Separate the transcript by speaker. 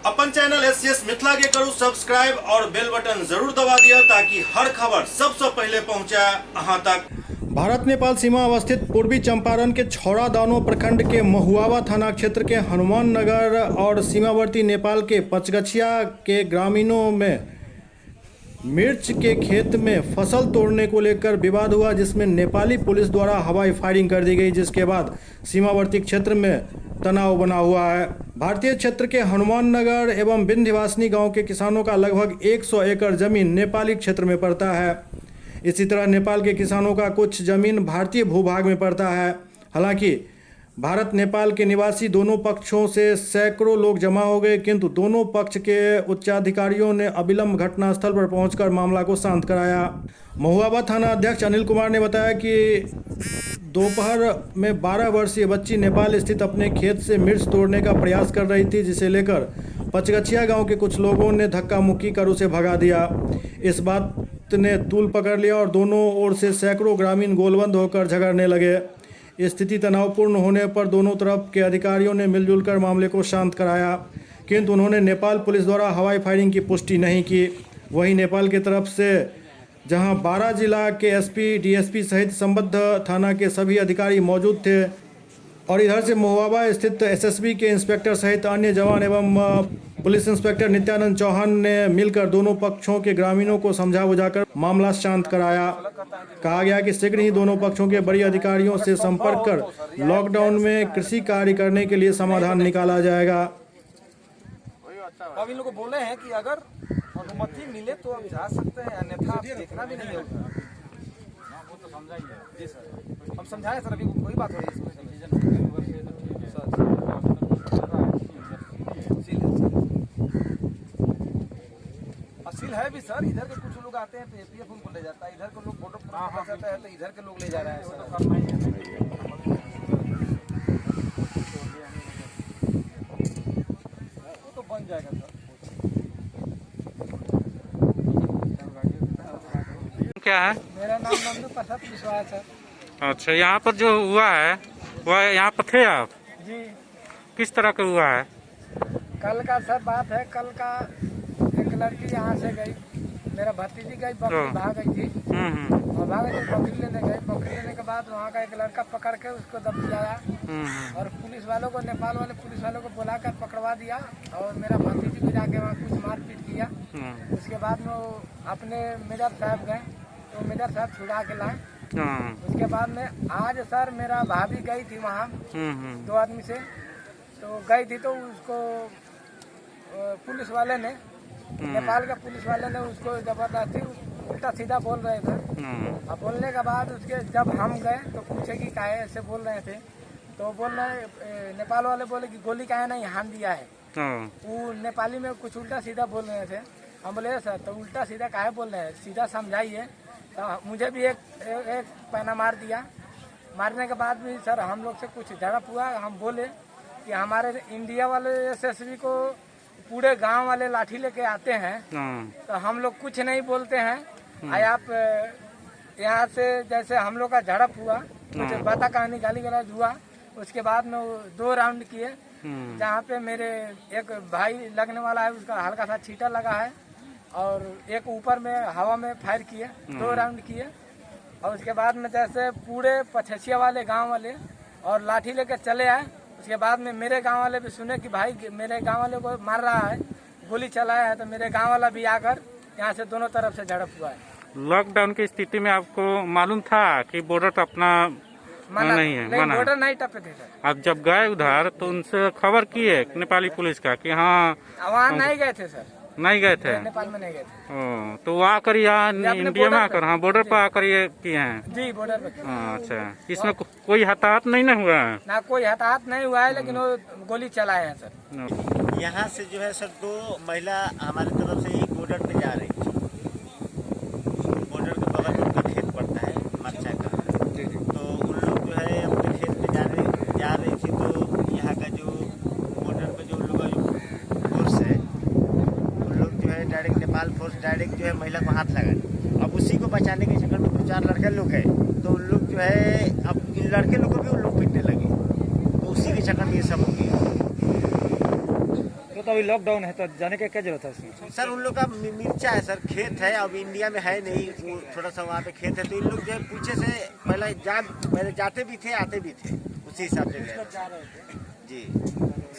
Speaker 1: अपन channel SCS Mithila के करू subscribe और बेल बटन जरूर दबा दिया ताकि हर खबर सबसे पहले पहुंचे अहां तक। भारत नेपाल सीमा अवस्थित पूर्वी चंपारण के छौड़ादानो प्रखंड के महुआवा थाना क्षेत्र के हनुमान नगर और सीमावर्ती नेपाल के पचगछिया के ग्रामीणों में मिर्च के खेत में फसल तोड़ने को लेकर विवाद हुआ, जिसमें नेपाली पुलिस द्वारा हवाई फायरिंग कर दी गई, जिसके बाद सीमावर्ती क्षेत्र में तनाव बना हुआ है। भारतीय क्षेत्र के हनुमान नगर एवं विंध्यवासिनी गांव के किसानों का लगभग 100 एकड़ जमीन नेपाली क्षेत्र में पड़ता है। इसी तरह नेपाल के किसानों का कुछ जमीन भारतीय भूभाग में पड़ता है। हालांकि भारत नेपाल के निवासी दोनों पक्षों से सैकड़ों लोग जमा हो गए, किंतु दोनों पक्ष के उच्चाधिकारियों ने अविलंब घटनास्थल पर पहुंचकर मामला को शांत कराया। महुआवा थाना अध्यक्ष अनिल कुमार ने बताया कि दोपहर में 12 वर्षीय बच्ची नेपाल स्थित अपने खेत से मिर्च तोड़ने का प्रयास कर रही थी, जिसे लेकर पचगछिया गांव के कुछ लोगों ने धक्का मुक्की कर उसे भगा दिया। इस बात ने तूल पकड़ लिया और दोनों ओर से सैकड़ों ग्रामीण गोलबंद होकर झगड़ने लगे। स्थिति तनावपूर्ण होने पर दोनों तरफ के अधिकारियों ने मिलजुल कर मामले को शांत कराया, किंतु उन्होंने नेपाल पुलिस द्वारा हवाई फायरिंग की पुष्टि नहीं की। वहीं नेपाल की तरफ से जहां 12 जिला के एसपी, डीएसपी सहित संबद्ध थाना के सभी अधिकारी मौजूद थे और इधर से महुआवा स्थित एसएसबी के इंस्पेक्टर सहित अन्य जवान एवं पुलिस इंस्पेक्टर नित्यानंद चौहान ने मिलकर दोनों पक्षों के ग्रामीणों को समझा बुझाकर मामला शांत कराया। कहा गया कि शीघ्र ही दोनों पक्षों के बड़े अधिकारियों से संपर्क कर लॉकडाउन में कृषि कार्य करने के लिए समाधान निकाला जाएगा।
Speaker 2: अब इन लोग को बोले हैं कि अगर अनुमति मिले तो अब जा सकते हैं, अन्यथा आप देखना भी नहीं होगा। वो तो समझाइए जी सर, हम समझाएं सर, अभी कोई बात हो रही है। सील है भी सर, इधर के कुछ लोग आते हैं तो एपीएफ उनको ले जाता है, इधर के लोग फोटो जाता है तो इधर के लोग ले जा रहे हैं। वो तो बन जाएगा सर।
Speaker 3: क्या है?
Speaker 2: मेरा नाम नंदू प्रसाद विश्वास है।
Speaker 3: अच्छा, यहाँ पर जो हुआ है वह यहाँ पर थे आप?
Speaker 2: जी।
Speaker 3: किस तरह का हुआ है?
Speaker 2: कल का सर बात है, कल का एक लड़की यहाँ से गई, मेरा भतीजी गई, बकरी भाग गई थी और भाग गई, बकरी लेने गई। बकरी लेने के बाद वहाँ का एक लड़का पकड़ के उसको दब दिया और पुलिस वालों को, नेपाल वाले पुलिस वालों को बुलाकर पकड़वा दिया और मेरा भतीजी को जाके वहाँ कुछ मारपीट किया। उसके बाद में वो अपने मेजर साहब गए तो मेजर साहब छुड़ा के लाए। उसके बाद में आज सर मेरा भाभी गई थी वहाँ 2 आदमी से, तो गई थी तो उसको पुलिस वाले ने, नेपाल के पुलिस वाले ने उसको जबरदस्ती उल्टा सीधा बोल रहे थे। अब बोलने के बाद उसके जब हम गए तो पूछे कि काहे ऐसे बोल रहे थे, तो बोल रहे नेपाल वाले बोले कि गोली काहे नहीं हान दिया है। वो नेपाली में कुछ उल्टा सीधा बोल रहे थे। हम बोले सर तो उल्टा सीधा काहे बोल रहे हैं, सीधा समझाइए। तो मुझे भी एक पैना मार दिया। मारने के बाद भी सर हम लोग से कुछ झड़प हुआ। हम बोले कि हमारे इंडिया वाले एसएसबी को पूरे गांव वाले लाठी लेके आते हैं तो हम लोग कुछ नहीं बोलते हैं। आए आप यहाँ से, जैसे हम लोग का झड़प हुआ, कुछ बाता कहानी गाली गलौज हुआ। उसके बाद में वो 2 राउंड किए, जहाँ पे मेरे एक भाई लगने वाला है, उसका हल्का सा छींटा लगा है और एक ऊपर में हवा में फायर किए, 2 राउंड किए। और उसके बाद में जैसे पूरे पचगछिया वाले गाँव वाले और लाठी लेके चले आए। उसके बाद में मेरे गांव वाले भी सुने कि भाई मेरे गांव वाले को मार रहा है, गोली चलाया है, तो मेरे गांव वाला भी आकर यहाँ से दोनों तरफ से झड़प हुआ है।
Speaker 3: लॉकडाउन की स्थिति में आपको मालूम था कि बॉर्डर अपना नहीं है?
Speaker 2: नहीं, बॉर्डर नहीं टपे थे सर।
Speaker 3: आप जब गए उधर तो उनसे खबर किए नेपाली पुलिस का कि हाँ?
Speaker 2: वहाँ नहीं गए थे सर,
Speaker 3: नहीं गए थे,
Speaker 2: नेपाल में नहीं गए थे।
Speaker 3: तो वो आकर यहाँ इंडिया में आकर, हाँ बॉर्डर पर आकर ये किए हैं?
Speaker 2: जी, बॉर्डर पे।
Speaker 3: अच्छा, इसमें कोई हताहत नहीं ना हुआ?
Speaker 2: ना कोई हताहत नहीं हुआ है, लेकिन वो गोली चलाए हैं सर।
Speaker 4: यहाँ से जो है सर 2 महिला हमारी तरफ से ही बॉर्डर पे जा रही थी। बॉर्डर के बगल में उनका खेत पड़ता है मरचा का, तो उन लोग जो है अपने खेत पे जा रही थी। तो यहाँ का जो बॉर्डर पे जो उन लोग का फोर्स है, उन लोग जो है डायरेक्ट नेपाल फोर्स डायरेक्ट जो है महिला को हाथ लगा दी। अब उसी को बचाने के चक्कर में 2-4 लड़के लोग हैं, तो उन लोग जो है अब इन लड़के लोग को भी उन लोग पीटने लगे, तो उसी के चक्कर में ये सब हो गया।
Speaker 5: तो अभी लॉकडाउन है, तो जाने का क्या जरूरत है उसमें?
Speaker 4: सर उन लोग का मिर्चा है सर, खेत है, अब इंडिया में है नहीं, वो थोड़ा सा वहाँ पे खेत है, तो इन लोग जो है पीछे से पहले जाते भी थे, आते भी थे, उसी हिसाब से गए जी।